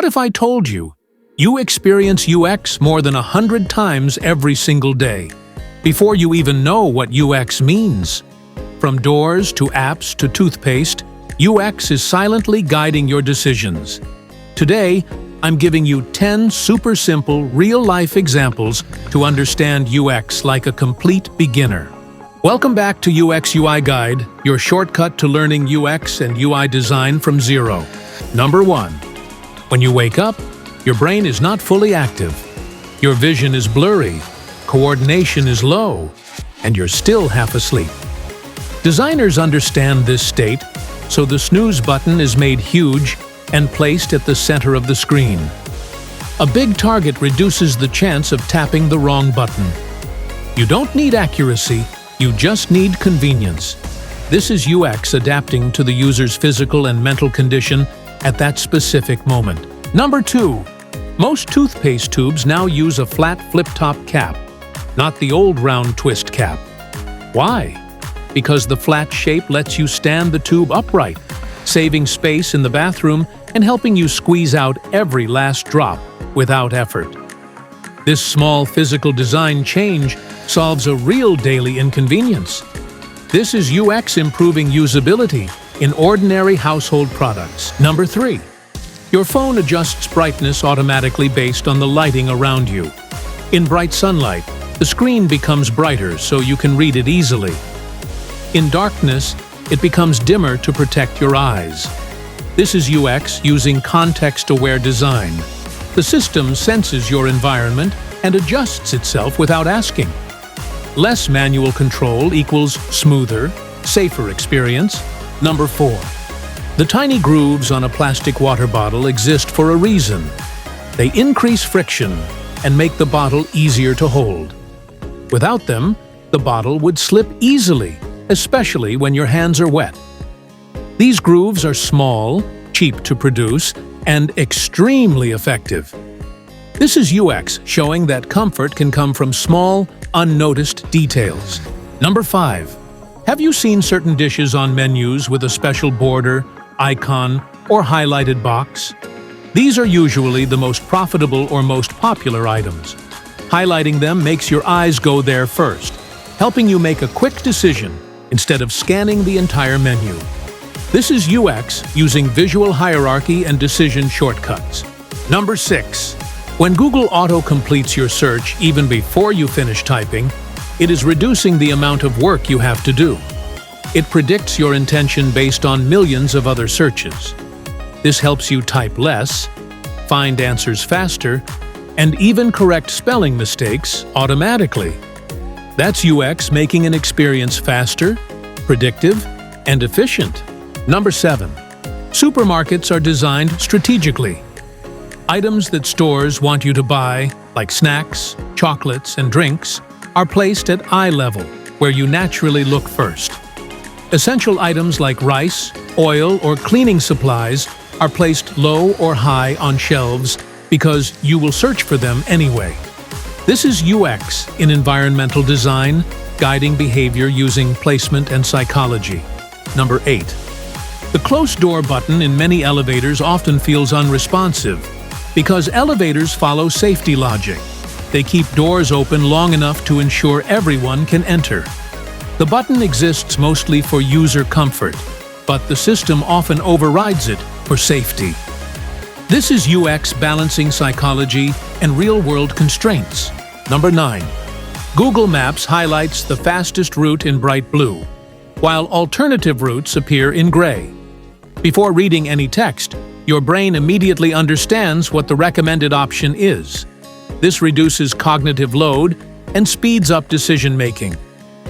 What if I told you, you experience UX more than 100 times every single day, before you even know what UX means? From doors to apps to toothpaste, UX is silently guiding your decisions. Today, I'm giving you 10 super simple, real-life examples to understand UX like a complete beginner. Welcome back to UX UI Guide, your shortcut to learning UX and UI design from zero. Number 1. When you wake up, your brain is not fully active. Your vision is blurry, coordination is low, and you're still half asleep. Designers understand this state, so the snooze button is made huge and placed at the center of the screen. A big target reduces the chance of tapping the wrong button. You don't need accuracy, you just need convenience. This is UX adapting to the user's physical and mental condition at that specific moment. Number 2. Most toothpaste tubes now use a flat flip-top cap, not the old round twist cap. Why? Because the flat shape lets you stand the tube upright, saving space in the bathroom and helping you squeeze out every last drop without effort. This small physical design change solves a real daily inconvenience. This is UX improving usability in ordinary household products. Number 3. Your phone adjusts brightness automatically based on the lighting around you. In bright sunlight, the screen becomes brighter so you can read it easily. In darkness, it becomes dimmer to protect your eyes. This is UX using context-aware design. The system senses your environment and adjusts itself without asking. Less manual control equals smoother, safer experience. Number 4. The tiny grooves on a plastic water bottle exist for a reason. They increase friction and make the bottle easier to hold. Without them, the bottle would slip easily, especially when your hands are wet. These grooves are small, cheap to produce, and extremely effective. This is UX showing that comfort can come from small, unnoticed details. Number 5. Have you seen certain dishes on menus with a special border, icon, or highlighted box? These are usually the most profitable or most popular items. Highlighting them makes your eyes go there first, helping you make a quick decision instead of scanning the entire menu. This is UX using visual hierarchy and decision shortcuts. Number 6. When Google auto-completes your search even before you finish typing, it is reducing the amount of work you have to do. It predicts your intention based on millions of other searches. This helps you type less, find answers faster, and even correct spelling mistakes automatically. That's UX making an experience faster, predictive, and efficient. Number 7. Supermarkets are designed strategically. Items that stores want you to buy, like snacks, chocolates, and drinks, are placed at eye level, where you naturally look first. Essential items like rice, oil, or cleaning supplies are placed low or high on shelves because you will search for them anyway. This is UX in environmental design, guiding behavior using placement and psychology. Number 8. The close door button in many elevators often feels unresponsive because elevators follow safety logic. They keep doors open long enough to ensure everyone can enter. The button exists mostly for user comfort, but the system often overrides it for safety. This is UX balancing psychology and real-world constraints. Number 9. Google Maps highlights the fastest route in bright blue, while alternative routes appear in gray. Before reading any text, your brain immediately understands what the recommended option is. This reduces cognitive load and speeds up decision-making.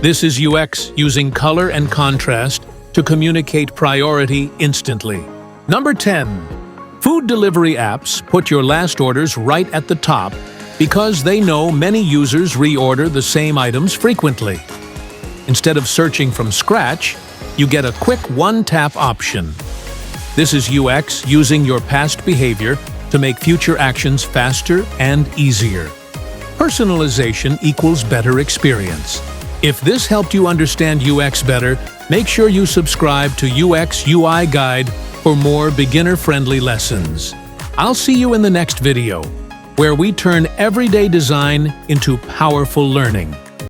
This is UX using color and contrast to communicate priority instantly. Number 10. Food delivery apps put your last orders right at the top because they know many users reorder the same items frequently. Instead of searching from scratch, you get a quick one-tap option. This is UX using your past behavior to make future actions faster and easier. Personalization equals better experience. If this helped you understand UX better, make sure you subscribe to UX UI Guide for more beginner-friendly lessons. I'll see you in the next video, where we turn everyday design into powerful learning.